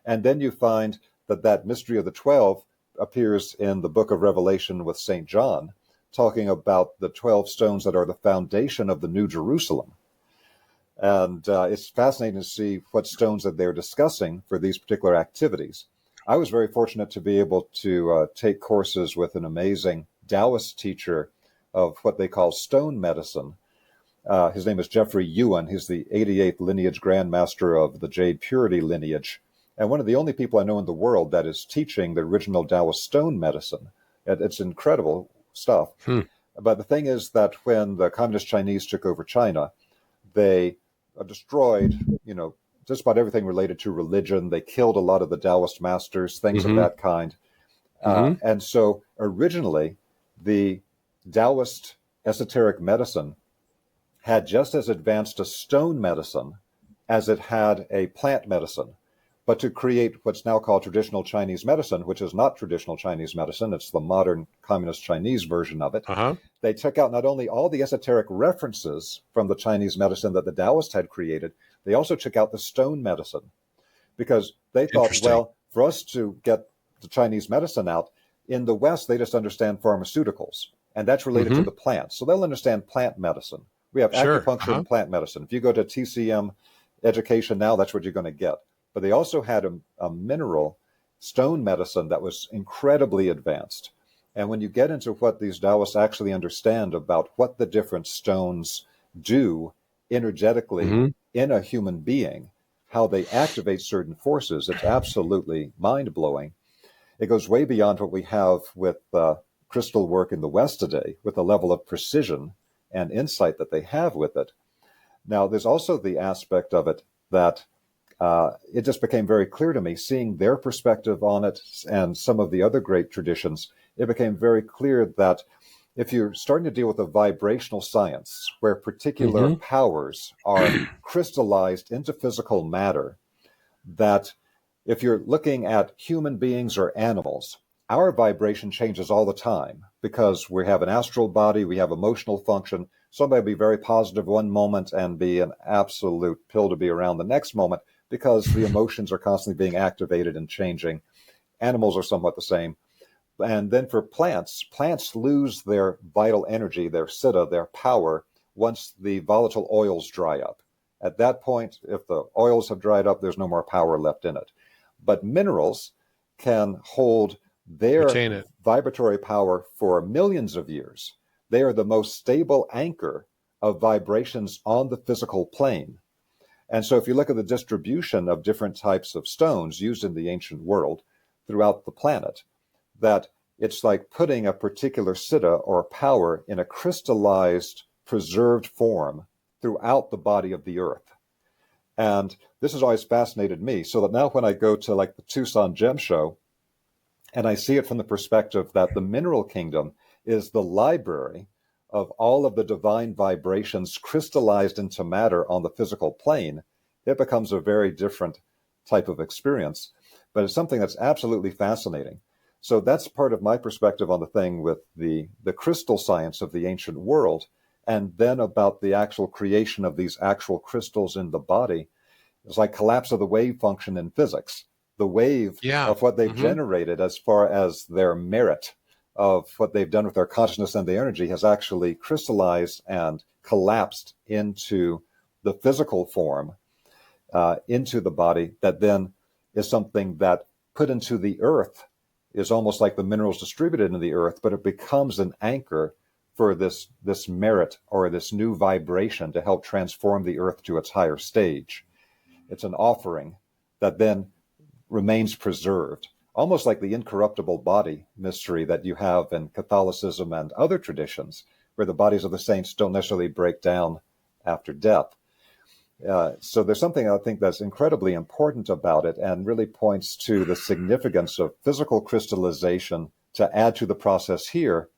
And then you find that that mystery of the 12 appears in the book of Revelation with St. John, talking about the 12 stones that are the foundation of the New Jerusalem. And it's fascinating to see what stones that they're discussing for these particular activities. I was very fortunate to be able to take courses with an amazing Taoist teacher of what they call stone medicine. His name is Jeffrey Yuen. He's the 88th Lineage Grand Master of the Jade Purity Lineage, and one of the only people I know in the world that is teaching the original Taoist stone medicine. It's incredible stuff. But the thing is that when the Communist Chinese took over China, they destroyed, just about everything related to religion. They killed a lot of the Taoist masters, things of that kind. And so originally, the Taoist esoteric medicine had just as advanced a stone medicine as it had a plant medicine. But to create what's now called traditional Chinese medicine, which is not traditional Chinese medicine, it's the modern communist Chinese version of it, they took out not only all the esoteric references from the Chinese medicine that the Taoists had created, they also took out the stone medicine. Because they thought, well, for us to get the Chinese medicine out, in the West, they just understand pharmaceuticals, and that's related to the plants. So they'll understand plant medicine. We have acupuncture and plant medicine. If you go to TCM education now, that's what you're going to get. But they also had a mineral stone medicine that was incredibly advanced. And when you get into what these Taoists actually understand about what the different stones do energetically in a human being, how they activate certain forces, it's absolutely mind-blowing. It goes way beyond what we have with crystal work in the West today, with the level of precision and insight that they have with it. Now, there's also the aspect of it that it just became very clear to me, seeing their perspective on it and some of the other great traditions, it became very clear that if you're starting to deal with a vibrational science where particular powers are crystallized into physical matter, that if you're looking at human beings or animals, our vibration changes all the time because we have an astral body, we have emotional function. Somebody will be very positive one moment and be an absolute pill to be around the next moment because the emotions are constantly being activated and changing. Animals are somewhat the same. And then for plants lose their vital energy, their siddha, their power, once the volatile oils dry up. At that point, if the oils have dried up, there's no more power left in it. But minerals can hold their vibratory power for millions of years. They are the most stable anchor of vibrations on the physical plane. And so if you look at the distribution of different types of stones used in the ancient world throughout the planet, that it's like putting a particular siddha or power in a crystallized, preserved form throughout the body of the earth. And this has always fascinated me, so that now when I go to like the Tucson Gem Show, and I see it from the perspective that the mineral kingdom is the library of all of the divine vibrations crystallized into matter on the physical plane, it becomes a very different type of experience. But it's something that's absolutely fascinating. So that's part of my perspective on the thing with the crystal science of the ancient world, and then about the actual creation of these actual crystals in the body. It's like collapse of the wave function in physics. The wave of what they've generated as far as their merit of what they've done with their consciousness and the energy has actually crystallized and collapsed into the physical form, into the body, that then is something that put into the earth is almost like the minerals distributed into the earth, but it becomes an anchor for this merit or this new vibration to help transform the earth to its higher stage. It's an offering that then remains preserved, almost like the incorruptible body mystery that you have in Catholicism and other traditions, where the bodies of the saints don't necessarily break down after death. So there's something I think that's incredibly important about it and really points to the significance of physical crystallization to add to the process here